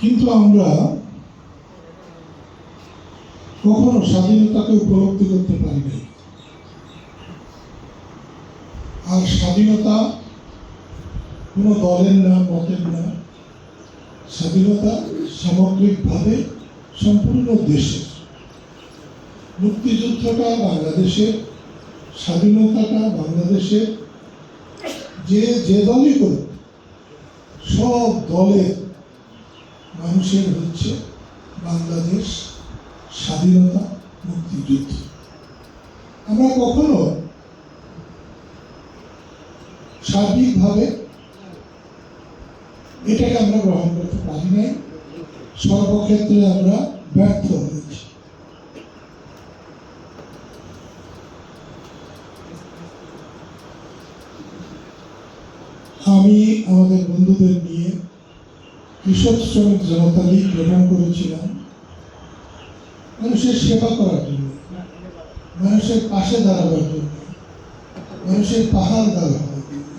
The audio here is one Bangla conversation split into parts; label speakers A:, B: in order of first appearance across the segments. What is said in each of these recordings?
A: কিন্তু আমরা কখনো স্বাধীনতাকে উপলব্ধি করতে পারি নাই। আর স্বাধীনতা কোনো দলের না, মতের না, স্বাধীনতা সামগ্রিকভাবে সম্পূর্ণ দেশের। মুক্তিযুদ্ধটা বাংলাদেশের, স্বাধীনতাটা বাংলাদেশের। যে দলই করুক, সব দলের মানুষের হচ্ছে বাংলাদেশ, স্বাধীনতা, মুক্তিযুদ্ধ। আমরা কখনো সার্বিকভাবে এটাকে আমরা গ্রহণ করতে পারি নাই। সর্বক্ষেত্রে আমরা ব্যর্থ হয়েছি। আমি আমাদের বন্ধুদের নিয়ে কৃষক শ্রমিক জনতা লীগ গঠন করেছিলাম মানুষের সেবা করার জন্য, মানুষের পাশে দাঁড়াবার জন্য, মানুষের পাহাড় দাঁড়াবার জন্য।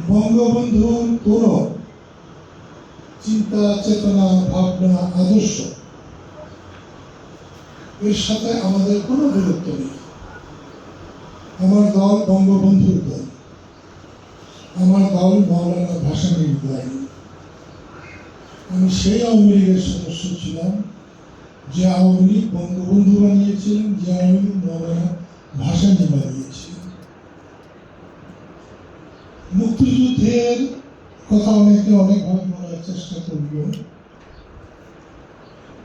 A: বঙ্গবন্ধুর কোন চিন্তা, চেতনা, ভাবনা, আদর্শ এর সাথে আমাদের কোনো বিরক্ত নেই। আমার দল বঙ্গবন্ধুর দল, আমার দল মাওলানা ভাসানীর দল। আমি সেই আওয়ামী লীগের সদস্য ছিলাম যে আওয়ামী লীগ বঙ্গবন্ধু বানিয়েছিলেন, যে আওয়ামী লীগ মাওলানা ভাসানী বানিয়েছিলেন। মুক্তিযুদ্ধের কথা অনেকে অনেকভাবে বলার চেষ্টা করল।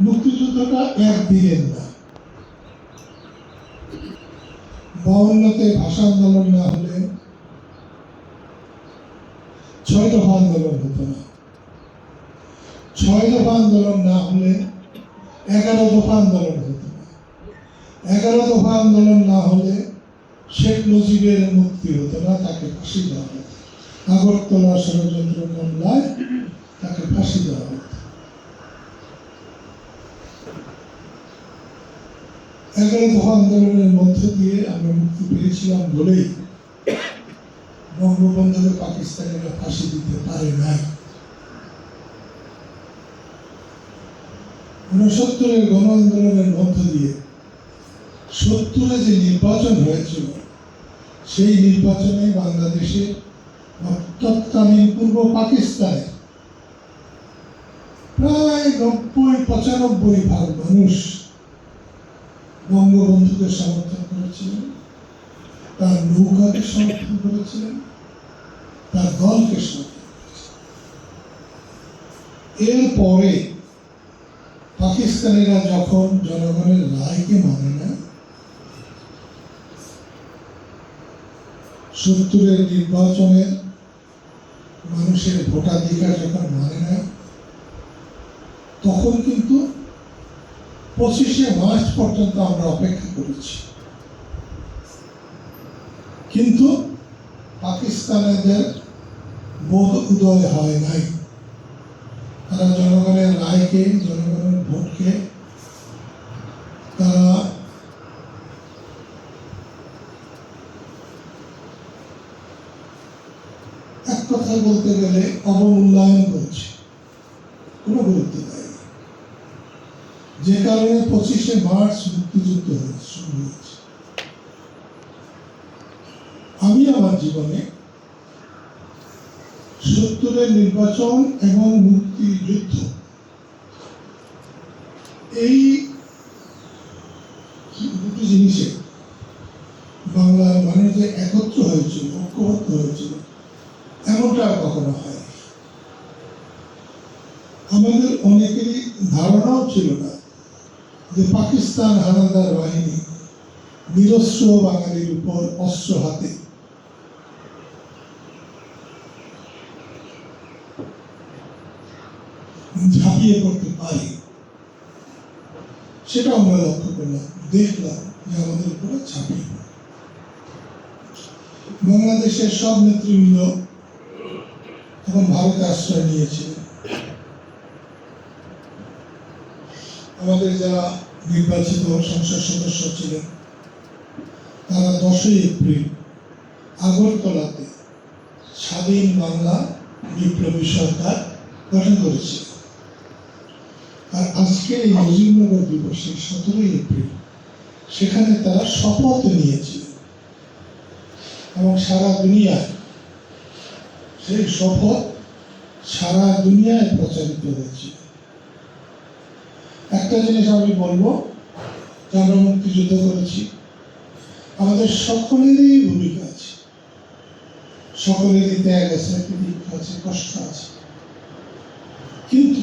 A: মুক্তিযুদ্ধটা একদিনের না। 52-তে ভাষা আন্দোলন না হলে 6 দফা আন্দোলন হতো না। 6 দফা আন্দোলন না হলে 11 দফা আন্দোলন হতো না। 11 দফা আন্দোলন না হলে শেখ মুজিবের মুক্তি হতো না, তাকে ফাঁসি দেওয়া হতো। আগরতলা ষড়যন্ত্র মামলায় তাকে ফাঁসি দেওয়া হতো। 11 দফা আন্দোলনের মধ্য দিয়ে আমরা মুক্তি পেয়েছিলাম বলেই বঙ্গবন্ধুকে পাকিস্তানিরা ফাঁসি দিতে পারে নাই। 69-এর গণ আন্দোলনের মধ্য দিয়ে 70-এ যে নির্বাচন হয়েছিল, সেই নির্বাচনে বাংলাদেশে তৎকালীন পূর্ব পাকিস্তানে প্রায় 90-95% মানুষ বঙ্গবন্ধুকে সমর্থন করেছিলেন, তার নৌকাকে সমর্থন করেছিলেন, তার দলকে সমর্থন করেছিলেন। এরপরে পাকিস্তানিরা যখন জনগণের রায়কে মানে না, 70-এর নির্বাচনের মানুষের ভোটাধিকার যখন মানে না, তখন কিন্তু 25শে মার্চ পর্যন্ত আমরা অপেক্ষা করেছি। কিন্তু পাকিস্তানিদের বোধ উদয় হয় নাই। তারা জনগণের রায়কে, জনগণের ভোটকে তারা এক কথায় বলতে গেলে অবমূল্যায়ন করেছে, কোনো গুরুত্ব দেয়। যে কারণে 25শে মার্চ মুক্তিযুদ্ধ শুরু হয়েছে। আমি আমার জীবনে 70-এর নির্বাচন এবং মুক্তিযুদ্ধ, এই দুটি জিনিসে বাংলার মানুষ যে একত্র হয়েছিল, ঐক্যবদ্ধ হয়েছিল, এমনটা কখনো হয়। আমাদের অনেকেরই ধারণাও ছিল না যে পাকিস্তান হানাদার বাহিনী নিরস্ত্র বাঙালির উপর অস্ত্র হাতে ঝাঁপিয়ে পড়তে পারে। সেটা আমরা লক্ষ্য করলাম, দেখলাম যে আমাদের উপরে ঝাঁপিয়ে পড়ে। বাংলাদেশের সব নেতৃবৃন্দ তখন ভারতে আশ্রয় নিয়েছিলেন। আমাদের যারা নির্বাচিত সংসদ সদস্য ছিলেন, তারা 10ই এপ্রিল আগরতলাতে স্বাধীন বাংলা বিপ্লবী সরকার গঠন করেছে। আর আজকে এই মুজিবনগর দিবসে 17ই এপ্রিল সেখানে তারা শপথ নিয়েছে এবং সারা দুনিয়ায় সেই শপথ সারা দুনিয়ায় প্রচারিত হয়েছে। একটা জিনিস আমি বলবো, যে আমরা মুক্তিযুদ্ধ করেছি, আমাদের সকলেরই ভূমিকা আছে, সকলেরই ত্যাগ আছে, প্রতীক্ষা আছে, কষ্ট আছে। কিন্তু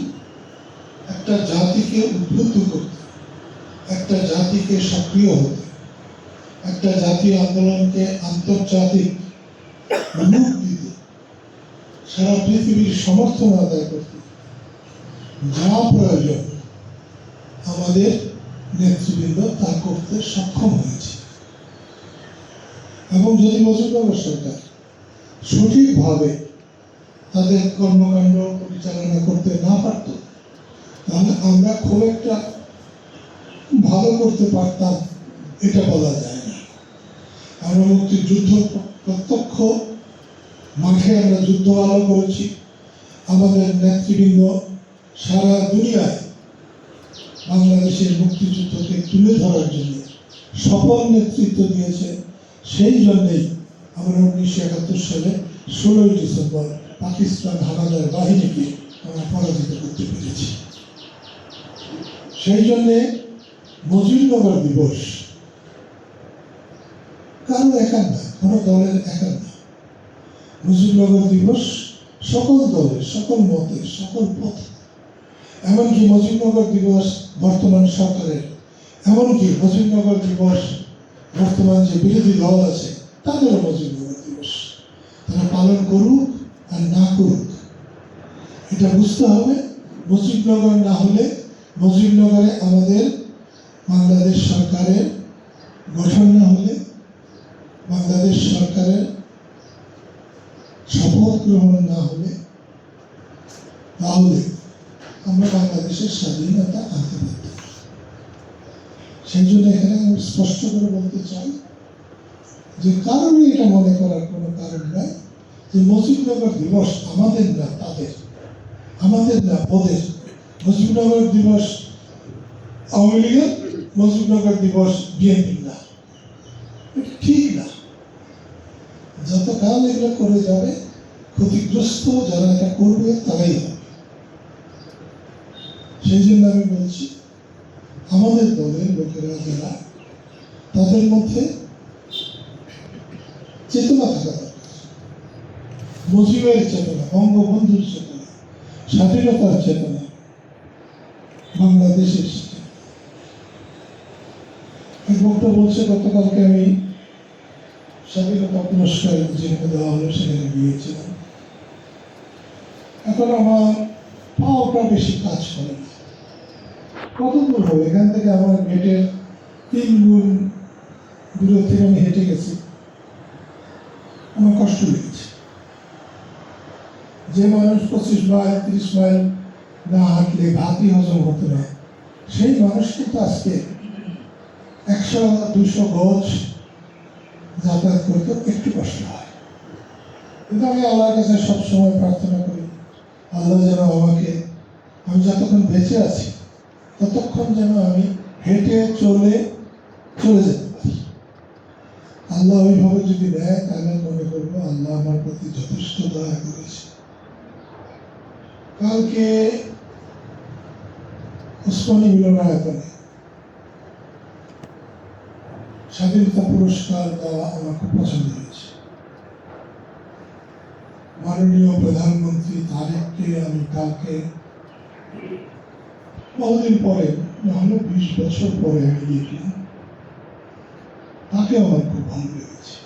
A: একটা জাতিকে উদ্বুদ্ধ করতে, একটা জাতিকে সক্রিয় হতে, একটা জাতীয় আন্দোলনকে আন্তর্জাতিক রূপ দিতে, সারা পৃথিবীর সমর্থন আদায় করতে যা প্রয়োজন আমাদের নেতৃবৃন্দ তা করতে সক্ষম হয়েছে। এবং যদি মুজিবনগর সরকার সঠিকভাবে তাদের কর্মকাণ্ড পরিচালনা করতে না পারত, তাহলে আমরা খুব একটা ভালো করতে পারতাম এটা বলা যায় না। আমরা মুক্তিযুদ্ধ প্রত্যক্ষ মাঠে আমরা যুদ্ধ আলো করেছি। আমাদের নেতৃবৃন্দ সারা দুনিয়ায় বাংলাদেশের মুক্তিযুদ্ধকে তুলে ধরার জন্য সফল নেতৃত্ব দিয়েছে। সেই জন্যেই আমরা 1971 সালে 16ই ডিসেম্বর পাকিস্তান হানাদার বাহিনীকে আমরা পরাজিত করতে পেরেছি। সেই জন্যে মুজিবনগর দিবস কারো একার না, কোনো দলের একার না। মুজিবনগর দিবস সকল দলের, সকল মতের, সকল পথ, এমনকি মুজিবনগর দিবস বর্তমান সরকারের, এমনকি মুজিবনগর দিবস বর্তমান যে বিরোধী দল আছে তাদেরও মুজিবনগর দিবস। তারা পালন করুক আর না করুক, এটা বুঝতে হবে। মুজিবনগর না হলে, মুজিবনগরে আমাদের বাংলাদেশ সরকারের গঠন না হলে, বাংলাদেশ সরকারের শপথ গ্রহণ না হলে, তাহলে আমরা বাংলাদেশের স্বাধীনতা আনতে পারতাম। সেই জন্য এখানে আমি স্পষ্ট করে বলতে চাই যে কারণে এটা মনে করার কোনো কারণ নাই যে মুজিবনগর দিবস আমাদের না তাদের, আমাদের না ওদের। মুজিবনগর দিবস আওয়ামী লীগের, মুজিবনগর দিবস বিএনপির না, এটা ঠিক না। যতকাল এগুলো করে যাবে, ক্ষতিগ্রস্ত যারা এটা করবে তারাই হবে। সেই জন্য আমি বলছি, আমাদের দলের লোকেরা যারা, তাদের মধ্যে চেতনা থাকা দরকার। মুজিবের চেতনা, বঙ্গবন্ধুর চেতনা, স্বাধীনতার চেতনা, বাংলাদেশের চেতনা। এক বক্তা বলছে, গতকালকে আমি স্বাধীনতা পুরস্কার যেখানে দেওয়া হলো সেখানে গিয়েছিলাম। এখন আমার পাওয়াটা বেশি কাজ করে না। কত দূর হবে এখান থেকে? আমার গেটের 3 গুণ দূরে থেকে আমি হেঁটে গেছি, আমার কষ্ট লেগেছে। যে মানুষ 25 মাইল 30 মাইল না হাঁটলে ভাতই হজম হতো না, সেই মানুষ কিন্তু আজকে 100-200 গজ যাতায়াত করতে একটু কষ্ট হয়। কিন্তু আমি আল্লাহর কাছে সবসময় প্রার্থনা করি, আল্লাহ যেন আমাকে, আমি যতক্ষণ বেঁচে আছি ততক্ষণ যেন আমি হেঁটে চলে যেতে পারি। আল্লাহ ওইভাবে যদি দেয় তাহলে মনে করবো আল্লাহ আমার প্রতি যথেষ্ট দয়া করেছে। কালকে উসমানী মিলনায়তনে স্বাধীনতা পুরস্কার দেওয়া আমার খুব পছন্দ হয়েছে। মাননীয় প্রধানমন্ত্রী তারেককে আমি কালকে বহুদিন পরে, নাহলে 20 বছর পরে আমি গিয়েছিলাম, তাকে আমার খুব ভালো লেগেছে।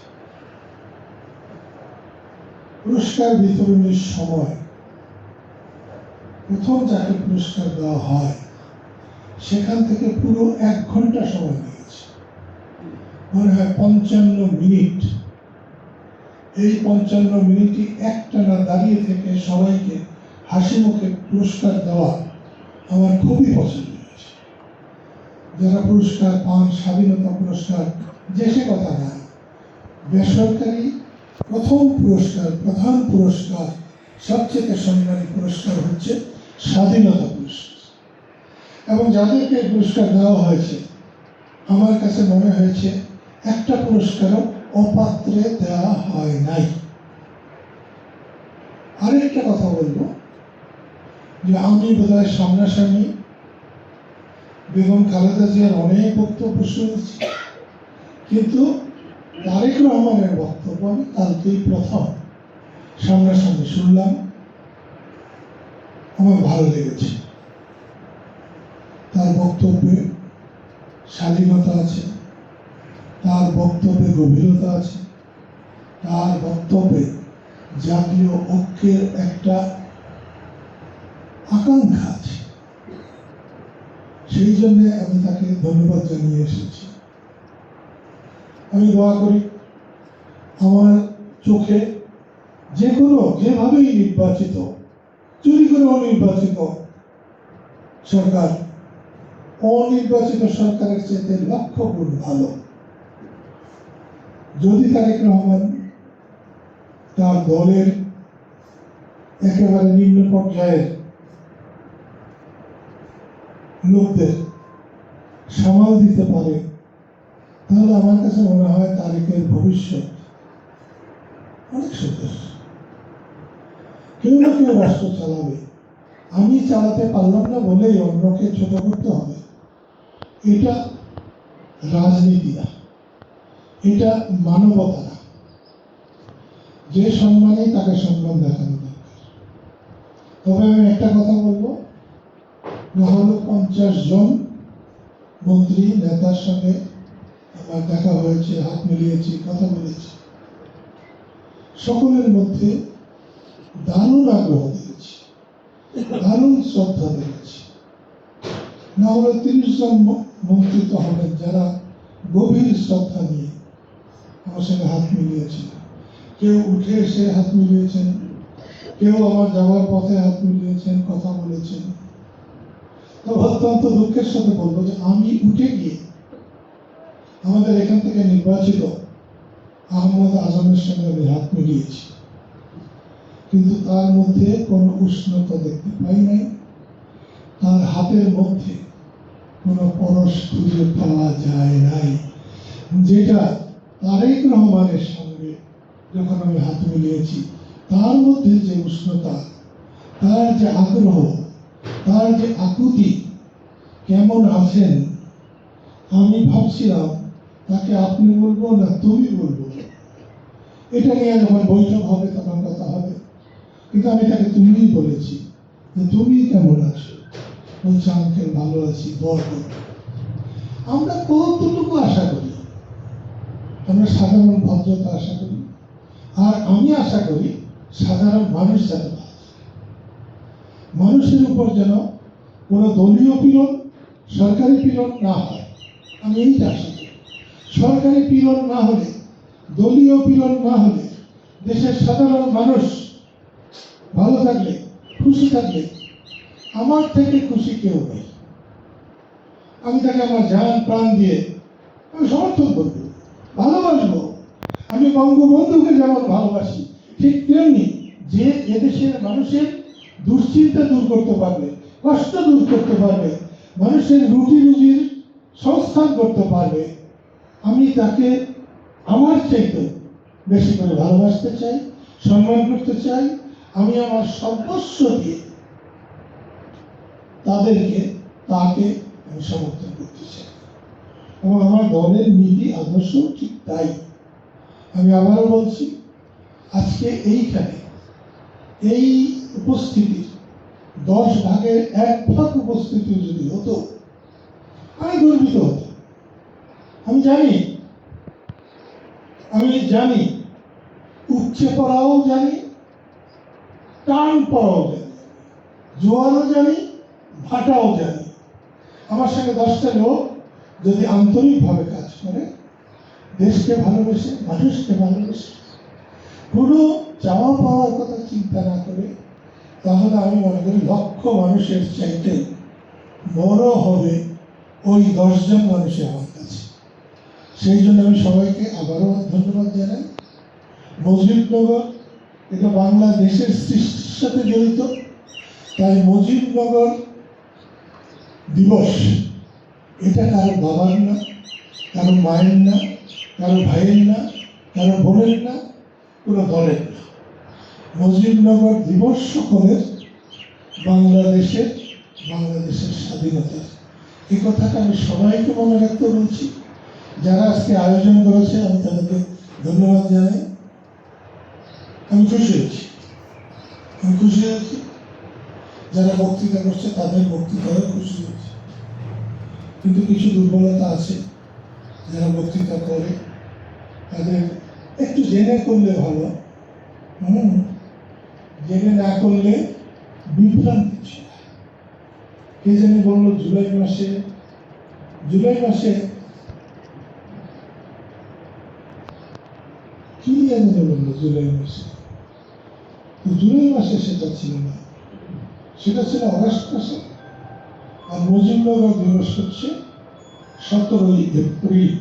A: পুরস্কার বিতরণের সময় প্রথম যাকে পুরস্কার দেওয়া হয় সেখান থেকে পুরো 1 ঘন্টা সময় নিয়েছে, মনে হয় 55 মিনিট। এই 55 মিনিটই একটানা দাঁড়িয়ে থেকে সবাইকে হাসি মুখে পুরস্কার দেওয়া আমার খুবই পছন্দ হয়েছে। যারা পুরস্কার পান, স্বাধীনতা পুরস্কার, যে সে কথা না, বেসরকারি প্রথম পুরস্কার, প্রধান পুরস্কার সবচেয়ে সম্মানী পুরস্কার হচ্ছে স্বাধীনতা পুরস্কার। এবং যাদেরকে এই পুরস্কার দেওয়া হয়েছে, আমার কাছে মনে হয়েছে একটা পুরস্কারও অপাত্রে দেওয়া হয় নাই। আরেকটা কথা বলবো যে আমি বোধহয় সামনাসামনি বেগম খালেদা জিয়ার অনেক বক্তব্য শুনেছি, কিন্তু তারেক রহমানের বক্তব্য আমি কালকেই প্রথম সামনাসামনি শুনলাম। আমার ভালো লেগেছে। তার বক্তব্যে স্বাধীনতা আছে, তার বক্তব্যে গভীরতা আছে, তার বক্তব্যে জাতীয় ঐক্যের একটা আকাঙ্ক্ষা আছে। সেই জন্য আমি তাকে ধন্যবাদ জানিয়ে এসেছি। আমি দোয়া করি আমার চোখে যে কোনো যেভাবেই নির্বাচিত, চুরি করে অনির্বাচিত সরকার অনির্বাচিত সরকারের চেয়ে লক্ষ গুণ ভালো। যদি তারেক রহমান তার দলের একেবারে নিম্ন পর্যায়ের লোকদের সামাল দিতে পারে, তাহলে আমার কাছে মনে হয় তারেকের ভবিষ্যৎ অনেক সুন্দর। কেউ না কেউ রাষ্ট্র চালাবে। আমি চালাতে পারলাম না বলেই অন্যকে ছোট করতে হবে, এটা রাজনীতি না, এটা মানবতা না। যে সম্মানে তাকে সম্মান দেখানো দরকার। তবে আমি একটা কথা বলবো, না হলো 50 জন মন্ত্রী নেতার সঙ্গে আমার দেখা হয়েছে, হাত মিলিয়েছি, কথা বলেছি। সকলের মধ্যে দারুণ আগ্রহ দেখেছি, দারুণ শ্রদ্ধা দেখেছি। না হলে 30 জন মন্ত্রী তো হবেন যারা গভীর শ্রদ্ধা নিয়ে আমার সঙ্গে হাত মিলিয়েছিল। কেউ উঠে এসে হাত মিলিয়েছেন, কেউ আমার যাওয়ার পথে হাত মিলিয়েছেন, কথা বলেছেন। তো অত্যন্ত দুঃখের সাথে বলবো যে আমি উঠে গিয়ে আমাদের এখান থেকে নির্বাচিত আহমদ আজমের সঙ্গে আমি হাত মিলিয়েছি, কিন্তু তার মধ্যে কোনো উষ্ণতা দেখতে পাই নাই। তার হাতের মধ্যে কোনো পরশ খুঁজে পাওয়া যায় নাই, যেটা তারেক রহমানের সঙ্গে যখন আমি হাত মিলিয়েছি তার মধ্যে যে উষ্ণতা, তার যে আগ্রহ, তার যে আকুতি, কেমন আছেন, আমি ভাবছিলাম তাকে আপনি বলবো না তুমি বলবো। এটা নিয়ে যখন বৈঠক হবে তখন কথা হবে, কিন্তু আমি তাকে তুমিই বলেছি যে তুমি কেমন আছো। বলছে আঙ্কেল ভালো আছি, দোয়া করো। আমরা কতটুকু আশা করি, আমরা সাধারণ ভদ্রতা আশা করি, আর আমি আশা করি সাধারণ মানুষ যাতে মানুষের উপর যেন কোনো দলীয় পীড়ন, সরকারি পীড়ন না হয়। আমি এইটা আশা করি। সরকারি পীড়ন না হলে, দলীয় পীড়ন না হলে, দেশের সাধারণ মানুষ ভালো থাকলে, খুশি থাকলে, আমার থেকে খুশি কেউ নেই। আমি তাকে আমার জান প্রাণ দিয়ে আমি সমর্থন করব, ভালোবাসবো। আমি বঙ্গবন্ধুকে যেমন ভালোবাসি, ঠিক তেমনি যে এদেশের মানুষের দুশ্চিন্তা দূর করতে পারবে, কষ্ট দূর করতে পারবে, মানুষের রুটি রুজির সংস্থান করতে পারবে, আমি তাকে আমার চাইতে বেশি করে ভালোবাসতে চাই, সম্মান করতে চাই। আমি আমার সর্বস্ব দিয়ে তাকে আমি সমর্থন করতে চাই, এবং আমার দলের নীতি আদর্শ ঠিক তাই। আমি আবারও বলছি, আজকে এইখানে এই উপস্থিতি 10 ভাগের 1 ভাগ উপস্থিতি যদি হতো, আমি গর্বিত হতাম। আমি জানি উপচে পড়াও জানি, টান পড়াও জানি, জোয়ারও জানি, ভাটাও জানি। আমার সঙ্গে 10টা লোক যদি আন্তরিকভাবে কাজ করে, দেশকে ভালোবেসে, মানুষকে ভালোবেসে, কোনো চাওয়া পাওয়ার কথা চিন্তা না করে, তাহলে আমি মনে করি লক্ষ মানুষের চাইতে বড় হবে ওই 10 জন মানুষের আমার কাছে। সেই জন্য আমি সবাইকে আবারও ধন্যবাদ জানাই। মুজিবনগর এটা বাংলাদেশের সৃষ্টি, সাথে জড়িত। তাই মুজিবনগর দিবস এটা কারো বাবার না, কারো মায়ের না, কারো ভাইয়ের না, কারো বোনের না, কোনো দলের না। মুজিবনগর দিবস সকলের, বাংলাদেশের স্বাধীনতার। এই কথাটা আমি সবাইকে মনে রাখতে বলছি। যারা আজকে আয়োজন করেছে আমি তাদেরকে ধন্যবাদ জানাই। আমি খুশি হয়েছি। যারা বক্তৃতা করছে তাদের বক্তৃতায় খুশি হয়েছে। কিন্তু কিছু দুর্বলতা আছে, যারা বক্তৃতা করে তাদের একটু জেনে করলে ভালো, জেনে না করলে বিভ্রান্তি ছিল। কে জানি বললো জুলাই মাসে কি জানি বললো জুলাই মাসে সেটা ছিল না, সেটা ছিল আগস্ট মাসে। আর মুজিবনগর দিবস হচ্ছে 17ই এপ্রিল।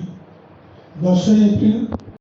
A: 10ই এপ্রিল